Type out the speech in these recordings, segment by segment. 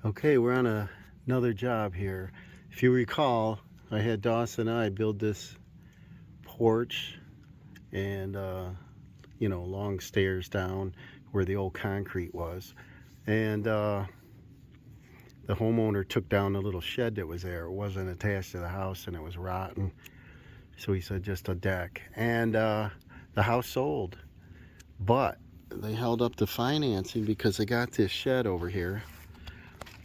Okay, we're on another job here. If you recall, I had Dawson and I build this porch and, long stairs down where the old concrete was. And the homeowner took down the little shed that was there. It wasn't attached to the house and it was rotten. So he said just a deck. And the house sold. But they held up the financing because they got this shed over here.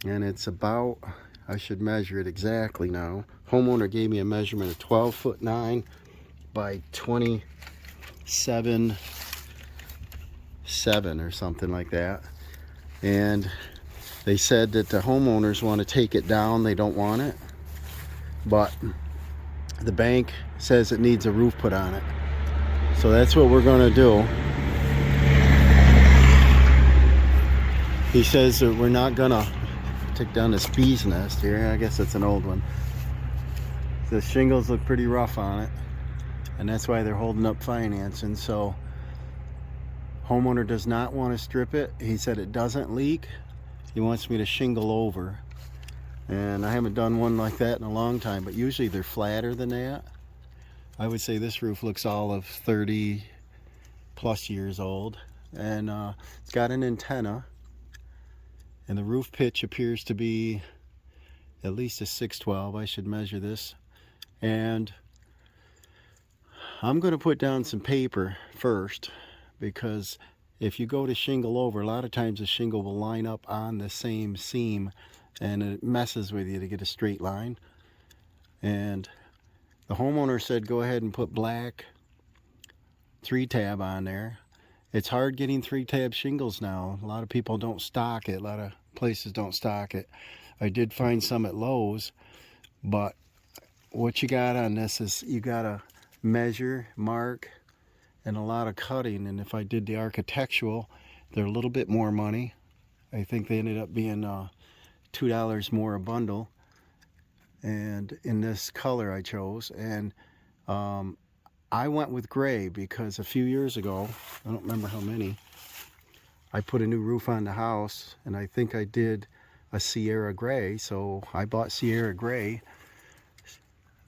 And it's about, I should measure it exactly now. Homeowner gave me a measurement of 12'9" by 27'7" or something like that. And they said that the homeowners want to take it down. They don't want it, but the bank says it needs a roof put on it. So that's what we're going to do. He says that we're not going to take down this bee's nest here. I guess it's an old one. The shingles look pretty rough on it, and that's why they're holding up financing. So homeowner does not want to strip it. He said it doesn't leak. He wants me to shingle over, and I haven't done one like that in a long time, but usually they're flatter than that. I would say this roof looks all of 30 plus years old, and it's got an antenna, and the roof pitch appears to be at least a 612. I should measure this. And I'm going to put down some paper first, because if you go to shingle over, a lot of times the shingle will line up on the same seam and it messes with you to get a straight line. And the homeowner said go ahead and put black 3-tab on there. It's hard getting 3-tab shingles now. A lot of people don't stock it. A lot of places don't stock it. I did find some at Lowe's, but what you got on this is you got to measure, mark, and a lot of cutting. And if I did the architectural, they're a little bit more money. I think they ended up being $2 more a bundle, and in this color I chose. And I went with gray because a few years ago, I don't remember how many, I put a new roof on the house, and I think I did a Sierra gray, so I bought Sierra gray.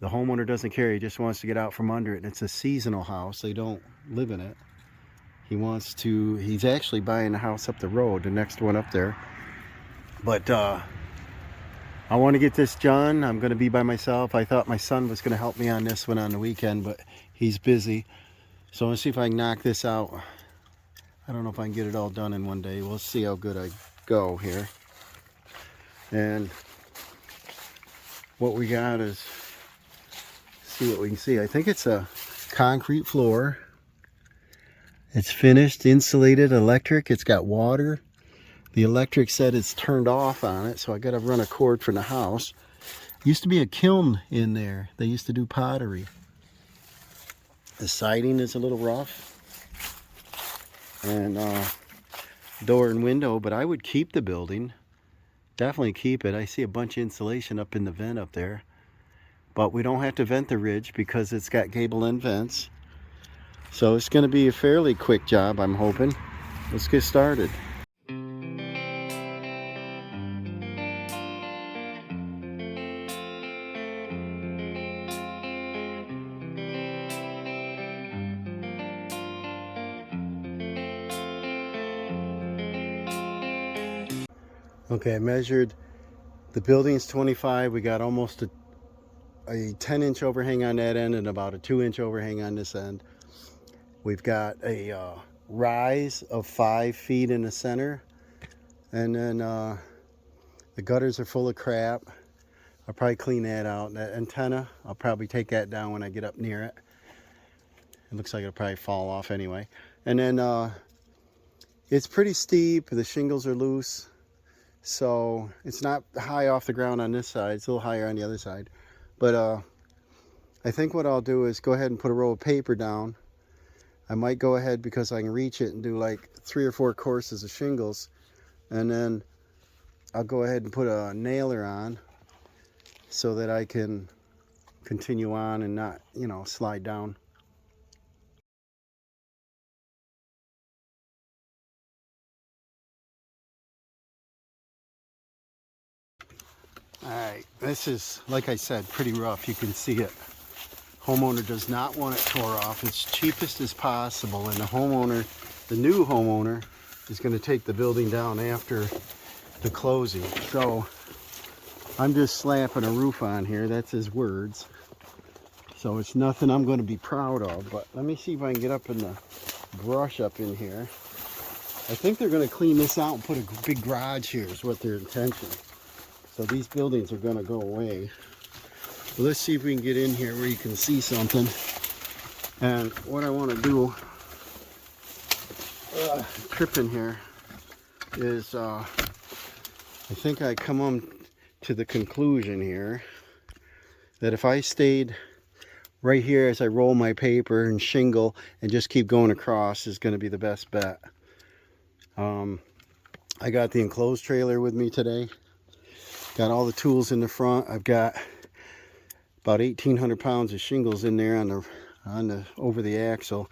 The homeowner doesn't care. He just wants to get out from under it. And it's a seasonal house. They don't live in it. He's actually buying a house up the road, the next one up there. But I want to get this done. I'm going to be by myself. I thought my son was going to help me on this one on the weekend, but he's busy. So let's see if I can knock this out. I don't know if I can get it all done in one day. We'll see how good I go here. And what we got is, see what we can see. I think it's a concrete floor. It's finished, insulated, electric. It's got water. The electric said it's turned off on it, so I got to run a cord from the house. Used to be a kiln in there. They used to do pottery. The siding is a little rough, and door and window, but I would keep the building. Definitely keep it. I see a bunch of insulation up in the vent up there, but we don't have to vent the ridge because it's got gable end vents. So it's going to be a fairly quick job, I'm hoping. Let's get started. Okay, I measured. The building's 25. We got almost a 10-inch overhang on that end and about a 2-inch overhang on this end. We've got a rise of 5 feet in the center, and then the gutters are full of crap. I'll probably clean that out. That antenna, I'll probably take that down when I get up near it. It looks like it'll probably fall off anyway. And then it's pretty steep. The shingles are loose, so it's not high off the ground on this side. It's a little higher on the other side. But I think what I'll do is go ahead and put a roll of paper down. I might go ahead, because I can reach it, and do like 3 or 4 courses of shingles, and then I'll go ahead and put a nailer on so that I can continue on and not, slide down. All right, this is, like I said, pretty rough. You can see it. Homeowner does not want it tore off. It's cheapest as possible, and the new homeowner, is going to take the building down after the closing. So I'm just slapping a roof on here. That's his words. So it's nothing I'm going to be proud of. But let me see if I can get up in the brush up in here. I think they're going to clean this out and put a big garage here is what their intention. So these buildings are going to go away. But let's see if we can get in here where you can see something. And what I want to do, tripping here, is I think I come on to the conclusion here that if I stayed right here as I roll my paper and shingle and just keep going across is going to be the best bet. I got the enclosed trailer with me today. Got all the tools in the front. I've got about 1,800 pounds of shingles in there on the over the axle,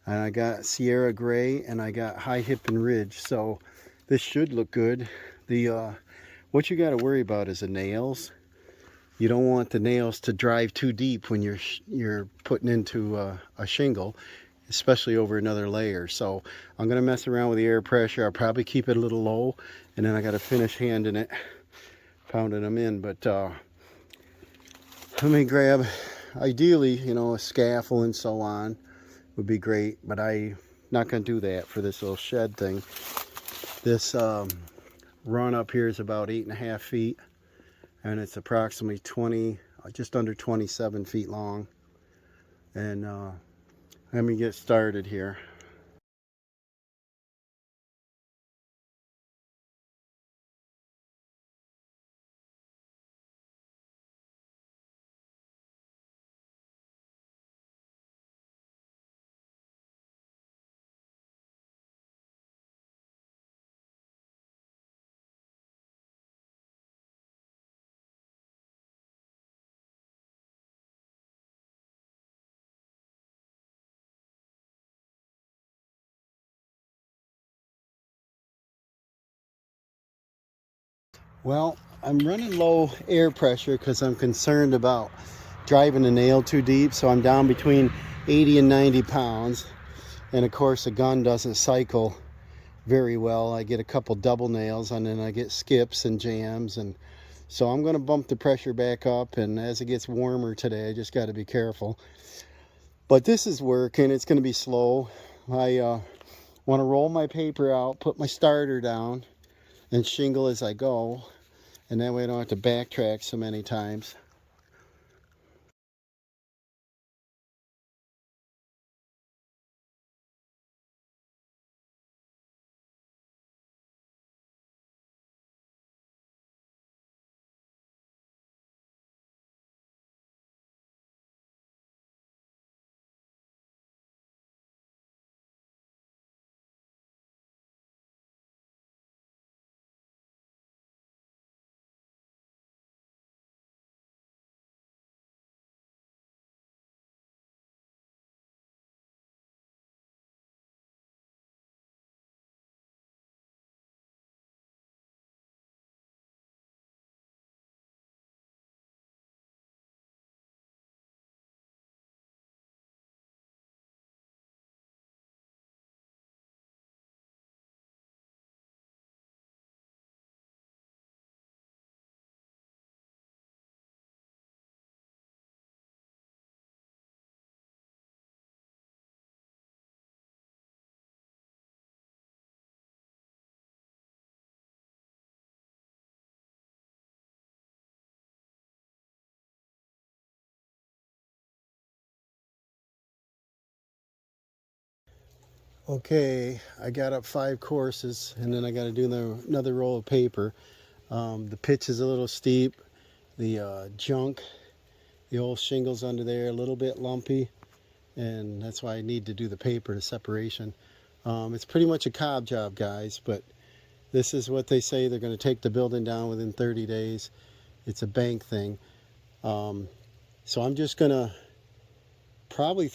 and I got Sierra Gray and I got High Hip and Ridge. So this should look good. What you got to worry about is the nails. You don't want the nails to drive too deep when you're putting into a shingle, especially over another layer. So I'm gonna mess around with the air pressure. I'll probably keep it a little low, and then I got to finish handing it, pounding them in. But let me grab, ideally, you know, a scaffold and so on would be great, but I'm not gonna do that for this little shed thing. This run up here is about 8.5 feet, and it's approximately just under 27 feet long. And let me get started here. Well, I'm running low air pressure because I'm concerned about driving the nail too deep, so I'm down between 80 and 90 pounds. And of course the gun doesn't cycle very well. I get a couple double nails and then I get skips and jams, and so I'm going to bump the pressure back up, and as it gets warmer today I just got to be careful. But this is working. It's going to be slow. I want to roll my paper out, put my starter down, and shingle as I go, and that way I don't have to backtrack so many times. Okay, I got up 5 courses, and then I got to do another roll of paper. The pitch is a little steep. The junk, the old shingles under there, a little bit lumpy, and that's why I need to do the paper, the separation. It's pretty much a cob job, guys, but this is what they say. They're going to take the building down within 30 days. It's a bank thing. So I'm just going to probably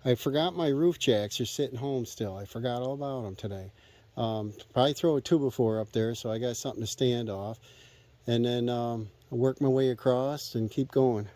I forgot my roof jacks are sitting home still. I forgot all about them today. Probably throw a 2x4 up there so I got something to stand off. and then work my way across and keep going.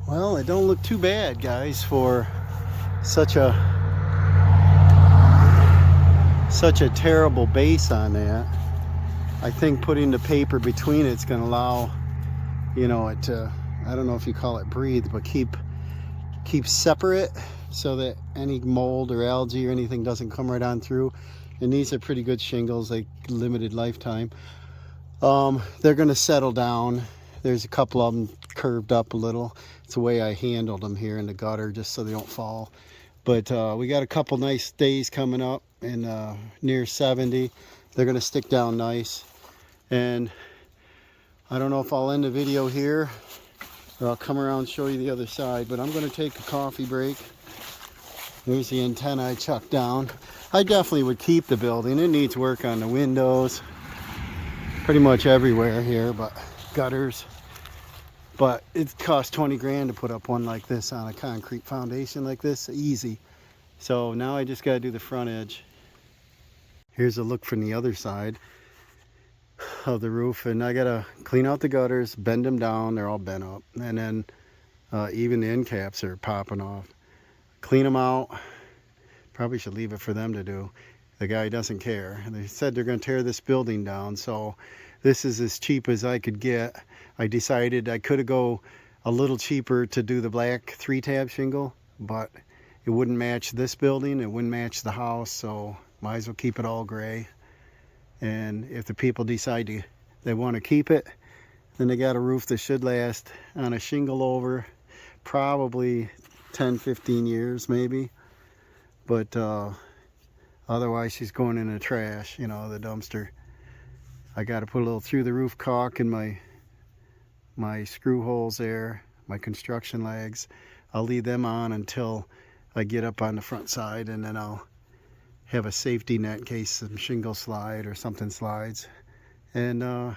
Well, it don't look too bad, guys, for such a terrible base on that. I think putting the paper between it's going to allow, you know, it to, I don't know if you call it breathe, but keep separate so that any mold or algae or anything doesn't come right on through. And these are pretty good shingles, like limited lifetime. They're going to settle down. There's a couple of them curved up a little. It's the way I handled them here in the gutter, just so they don't fall. But we got a couple nice days coming up in near 70. They're going to stick down nice. And I don't know if I'll end the video here or I'll come around and show you the other side, but I'm going to take a coffee break. There's the antenna I chucked down. I definitely would keep the building. It needs work on the windows, pretty much everywhere here, but gutters. But it costs 20 grand to put up one like this on a concrete foundation like this, easy. So now I just got to do the front edge. Here's a look from the other side of the roof, and I got to clean out the gutters, bend them down, they're all bent up, and then even the end caps are popping off. Clean them out. Probably should leave it for them to do. The guy doesn't care. They said they're going to tear this building down, so this is as cheap as I could get. I decided I could go a little cheaper to do the black 3-tab shingle, but it wouldn't match this building, it wouldn't match the house, so might as well keep it all gray. And if the people decide they want to keep it, then they got a roof that should last on a shingle over probably 10-15 years maybe. But otherwise she's going in the trash, you know, the dumpster. I got to put a little through the roof caulk in my screw holes there, my construction legs. I'll leave them on until I get up on the front side, and then I'll have a safety net in case some shingles slide or something slides. And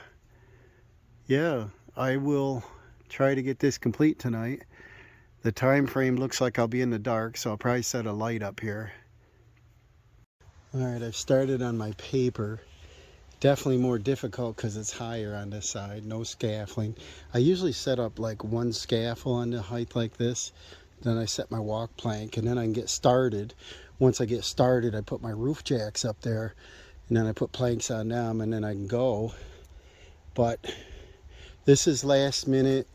yeah, I will try to get this complete tonight. The time frame looks like I'll be in the dark, so I'll probably set a light up here. Alright, I've started on my paper. Definitely more difficult because it's higher on this side, no scaffolding. I usually set up like one scaffold on the height like this, then I set my walk plank, and then I can get started. Once I get started, I put my roof jacks up there, and then I put planks on them, and then I can go. But this is last minute.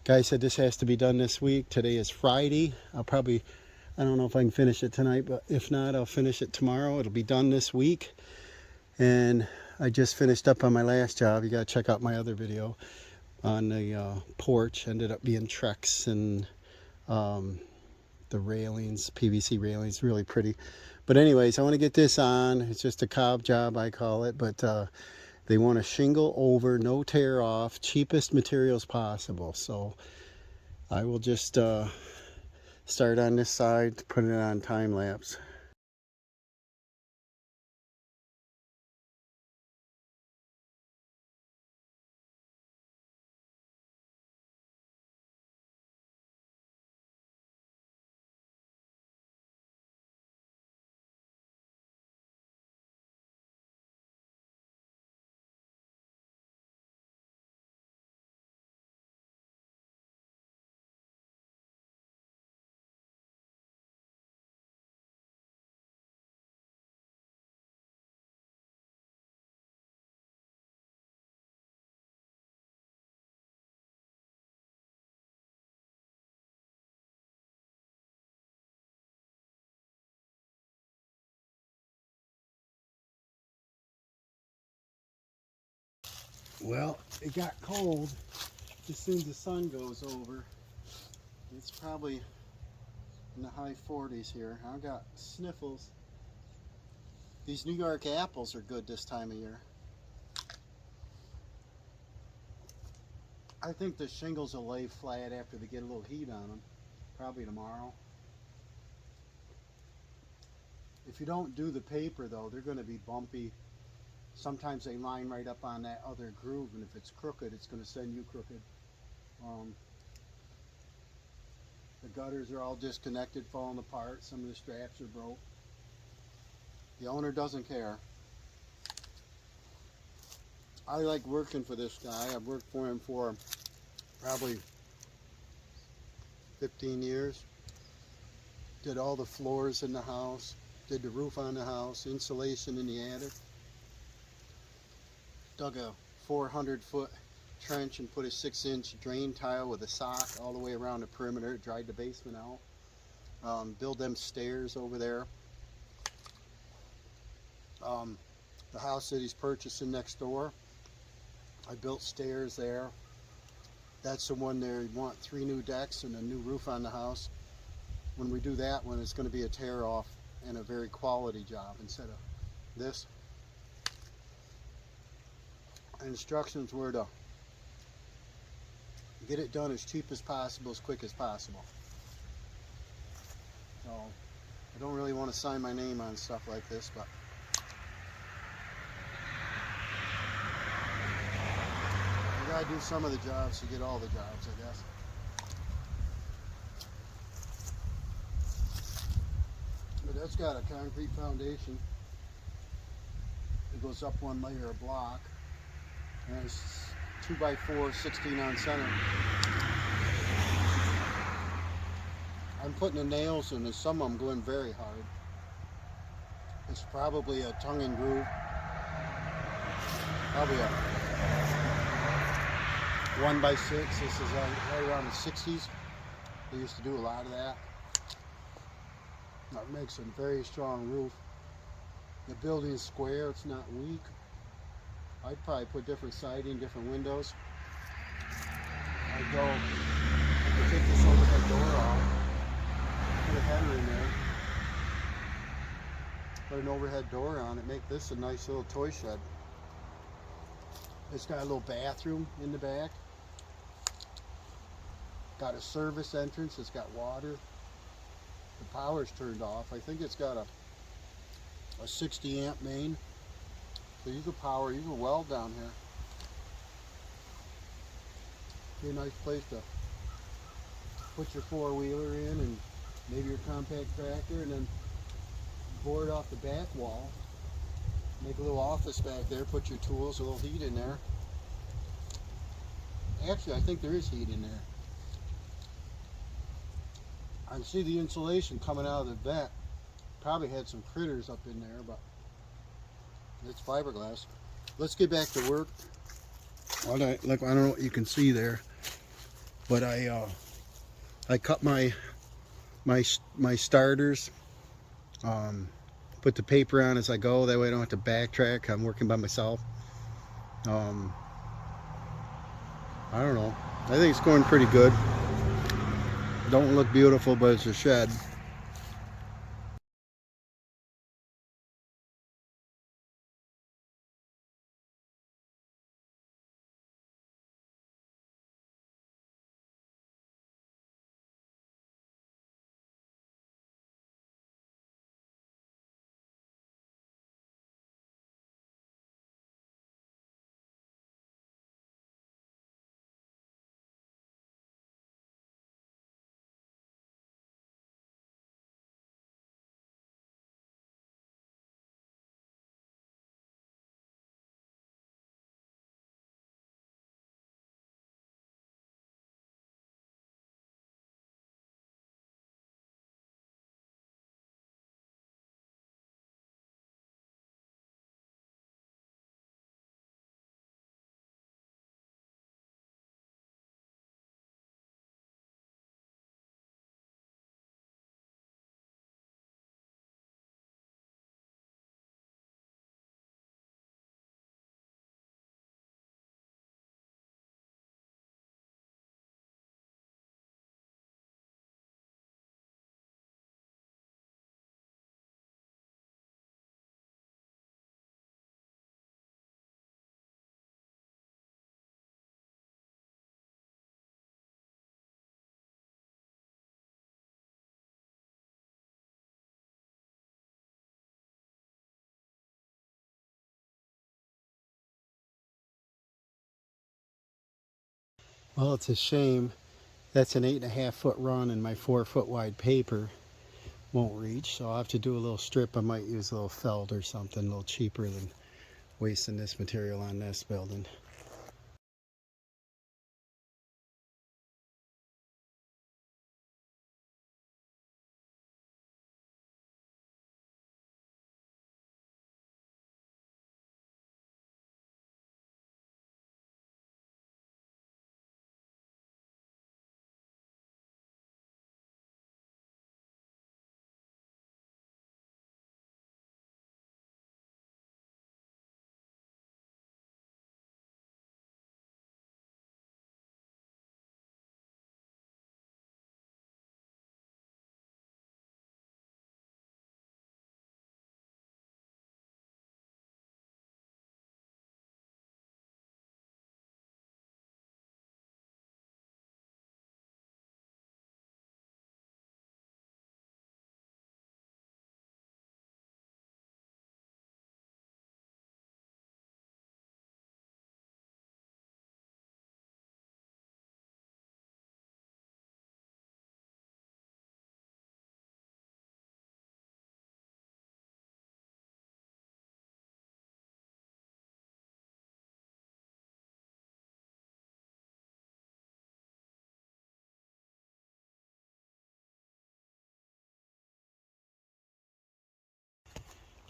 Guy said this has to be done this week. Today is Friday. I don't know if I can finish it tonight, but if not, I'll finish it tomorrow. It'll be done this week. And I just finished up on my last job. You gotta check out my other video on the porch. Ended up being Trex and the railings, PVC railings, really pretty. But anyways, I want to get this on. It's just a cob job, I call it, but they want a shingle over, no tear off, cheapest materials possible. So I will just start on this side, put it on time lapse. Well, it got cold as soon as the sun goes over. It's probably in the high 40s here. I got sniffles. These New York apples are good this time of year. I think the shingles will lay flat after they get a little heat on them. Probably tomorrow. If you don't do the paper though, they're going to be bumpy. Sometimes they line right up on that other groove, and if it's crooked, it's going to send you crooked. The gutters are all disconnected, falling apart. Some of the straps are broke. The owner doesn't care. I like working for this guy. I've worked for him for probably 15 years. Did all the floors in the house, did the roof on the house, insulation in the attic. Dug a 400-foot trench and put a 6-inch drain tile with a sock all the way around the perimeter. Dried the basement out. Build them stairs over there. The house that he's purchasing next door, I built stairs there. That's the one there. You want 3 new decks and a new roof on the house. When we do that one, it's going to be a tear off and a very quality job instead of this. Instructions were to get it done as cheap as possible, as quick as possible. So I don't really want to sign my name on stuff like this, but you gotta do some of the jobs to get all the jobs, I guess. But that's got a concrete foundation. It goes up one layer of block. And it's 2x4, 16 on center. I'm putting the nails in, and some of them go in very hard. It's probably a tongue and groove. Probably a 1x6. This is right around the 60s. They used to do a lot of that. That makes a very strong roof. The building is square, it's not weak. I'd probably put different siding, different windows. I'd take this overhead door off, put a header in there, put an overhead door on it, make this a nice little toy shed. It's got a little bathroom in the back. Got a service entrance. It's got water. The power's turned off. I think it's got a 60 amp main. So you can power, you can weld down here. Be a nice place to put your four-wheeler in and maybe your compact tractor, and then board off the back wall. Make a little office back there, put your tools, a little heat in there. Actually, I think there is heat in there. I can see the insulation coming out of the vent. Probably had some critters up in there, but it's fiberglass. Let's get back to work. Look, I don't know what you can see there, but I cut my starters. Put the paper on as I go. That way I don't have to backtrack. I'm working by myself. I don't know. I think it's going pretty good. Don't look beautiful, but it's a shed. Well, it's a shame. That's an 8.5 foot run, and my 4 foot wide paper won't reach. So I'll have to do a little strip. I might use a little felt or something, a little cheaper than wasting this material on this building.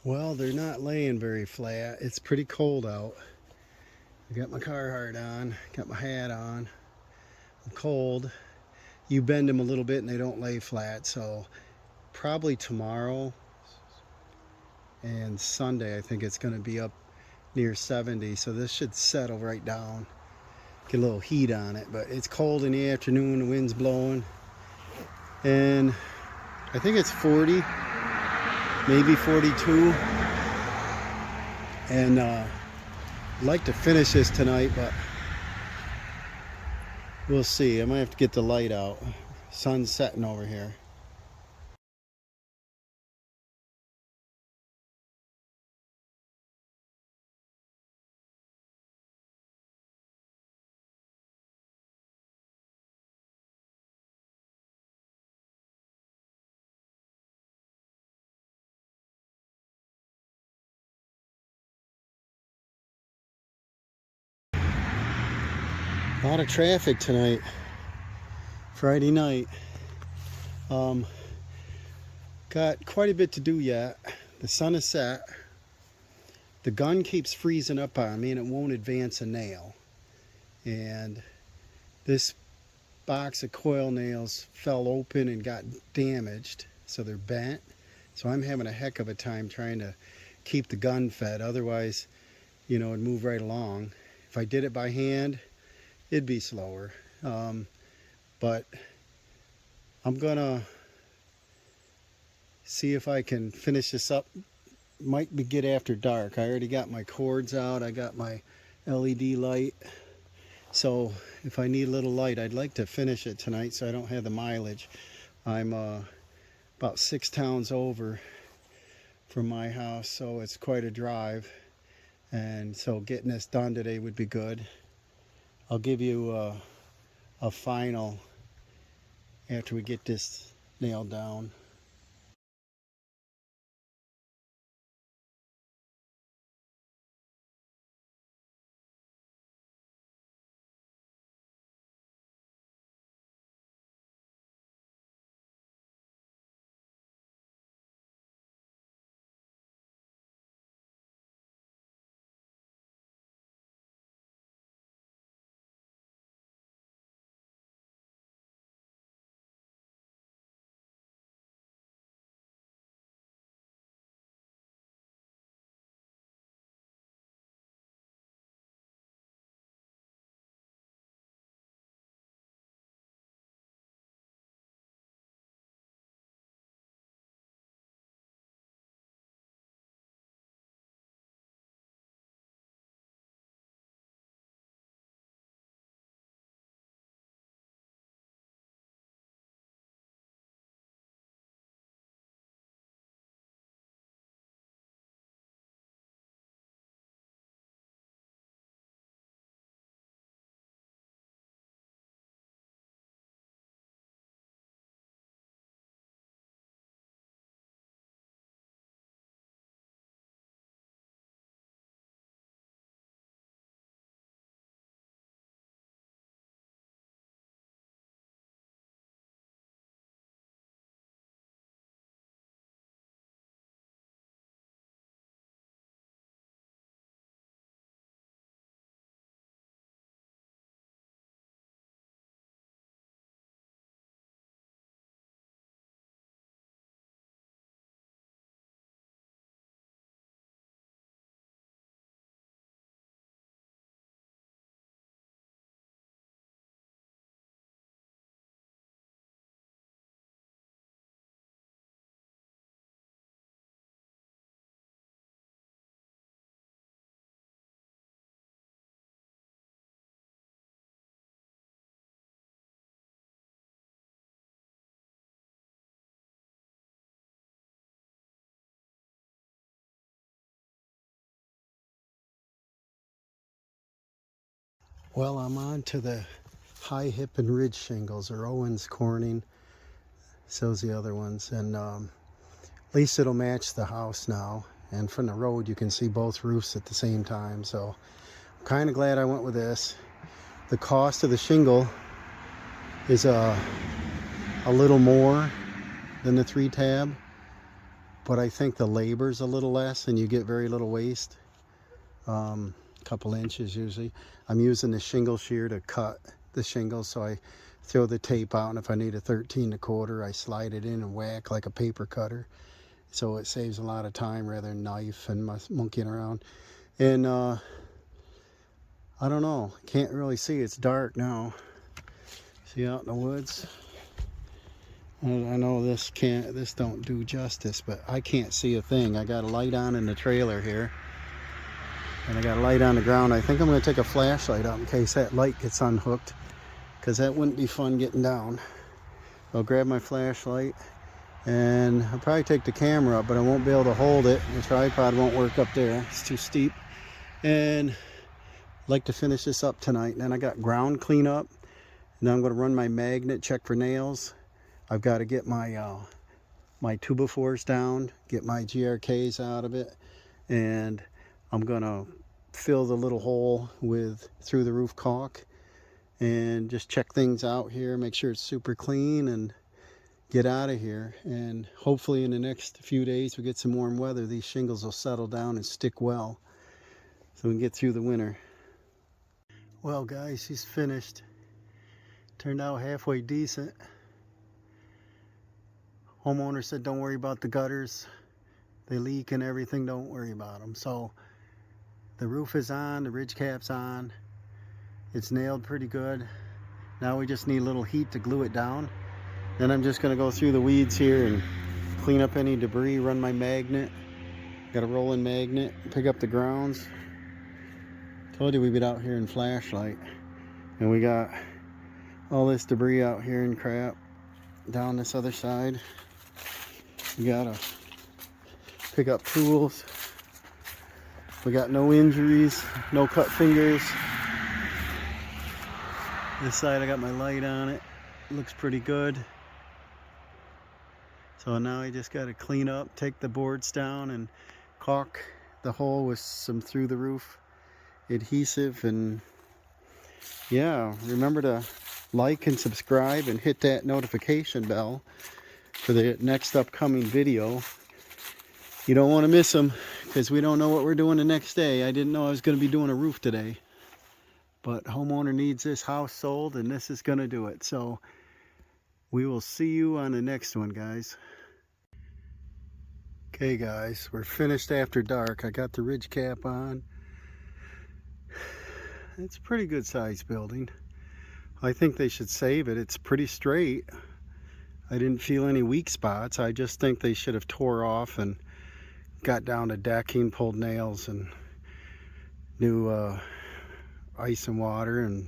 Well, they're not laying very flat. It's pretty cold out. I got my Carhartt on, got my hat on. I'm cold. You bend them a little bit and they don't lay flat. So probably tomorrow and Sunday, I think it's going to be up near 70. So this should settle right down. Get a little heat on it, but it's cold in the afternoon. The wind's blowing, and I think it's 40, maybe 42. And I'd like to finish this tonight, but We'll see. I might have to get the light out. Sun's setting over here. A lot of traffic tonight. Friday night. Got quite a bit to do yet. The sun is set. The gun keeps freezing up on me and it won't advance a nail. And this box of coil nails fell open and got damaged, so they're bent. So I'm having a heck of a time trying to keep the gun fed. Otherwise, you know, it'd move right along. If I did it by hand, it'd be slower. But I'm gonna see if I can finish this up. Might be get after dark. I already got my cords out. I got my LED light. So if I need a little light, I'd like to finish it tonight so I don't have the mileage. I'm about 6 towns over from my house, so it's quite a drive. And so getting this done today would be good. I'll give you a final after we get this nailed down. Well, I'm on to the high hip and ridge shingles, or Owens Corning. So's the other ones. And at least it'll match the house now. And from the road, you can see both roofs at the same time. So I'm kind of glad I went with this. The cost of the shingle is a little more than the 3-tab. But I think the labor's a little less and you get very little waste. Couple inches usually. I'm using the shingle shear to cut the shingles, so I throw the tape out, and if I need a 13 1/4, I slide it in and whack like a paper cutter. So it saves a lot of time rather than knife and monkeying around. And I don't know, can't really see. It's dark now. See out in the woods. I know this don't do justice, but I can't see a thing. I got a light on in the trailer here. And I got a light on the ground. I think I'm going to take a flashlight out in case that light gets unhooked, because that wouldn't be fun getting down. I'll grab my flashlight, and I'll probably take the camera up, but I won't be able to hold it. The tripod won't work up there. It's too steep. And I'd like to finish this up tonight. And then I got ground cleanup. Now I'm going to run my magnet, check for nails. I've got to get my my 2x4s down, get my GRKs out of it, and I'm going to fill the little hole with through the roof caulk and just check things out here, make sure it's super clean, and get out of here. And hopefully in the next few days we get some warm weather, these shingles will settle down and stick well so we can get through the winter. Well guys, she's finished. Turned out halfway decent. Homeowner said don't worry about the gutters, they leak and everything, don't worry about them. So the roof is on, the ridge cap's on, it's nailed pretty good. Now we just need a little heat to glue it down. Then I'm just going to go through the weeds here and clean up any debris, run my magnet. Got a rolling magnet, pick up the grounds. Told you we'd be out here in flashlight. And we got all this debris out here and crap down this other side. We gotta pick up tools. We got no injuries, no cut fingers. This side I got my light on it. Looks pretty good. So now I just got to clean up, take the boards down and caulk the hole with some through the roof adhesive. And yeah, remember to like and subscribe and hit that notification bell for the next upcoming video. You don't want to miss them because we don't know what we're doing the next day. I didn't know I was going to be doing a roof today, but homeowner needs this house sold and this is going to do it. So we will see you on the next one, guys. Okay guys, we're finished after dark. I got the ridge cap on. It's a pretty good sized building. I think they should save it. It's pretty straight. I didn't feel any weak spots. I just think they should have tore off and got down to decking, pulled nails, and new ice and water and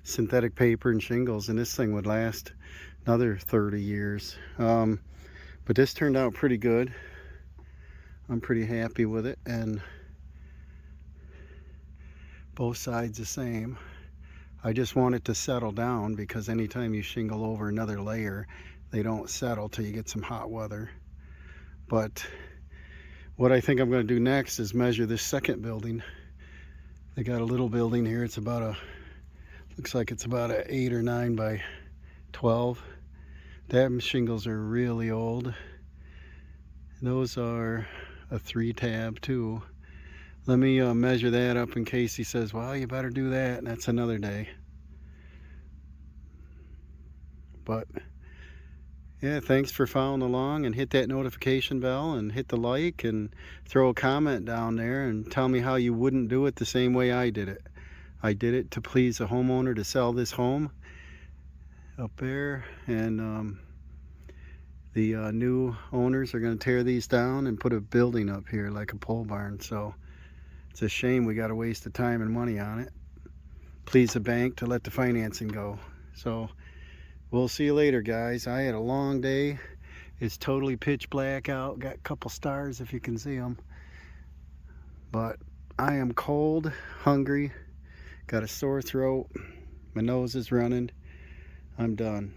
synthetic paper and shingles, and this thing would last another 30 years. But this turned out pretty good. I'm pretty happy with it, and both sides the same. I just want it to settle down because anytime you shingle over another layer, they don't settle till you get some hot weather. But what I think I'm going to do next is measure this second building. They got a little building here. It's about a, looks like it's about a 8 or 9 by 12. Them shingles are really old. Those are a 3 tab too. Let me measure that up in case he says, well, you better do that, and that's another day. But yeah, thanks for following along, and hit that notification bell and hit the like and throw a comment down there and tell me how you wouldn't do it the same way I did it. I did it to please a homeowner to sell this home up there, and the new owners are going to tear these down and put a building up here like a pole barn. So it's a shame we got to waste the time and money on it. Please the bank to let the financing go. So we'll see you later, guys. I had a long day. It's totally pitch black out. Got a couple stars if you can see them. But I am cold, hungry, got a sore throat, my nose is running. I'm done.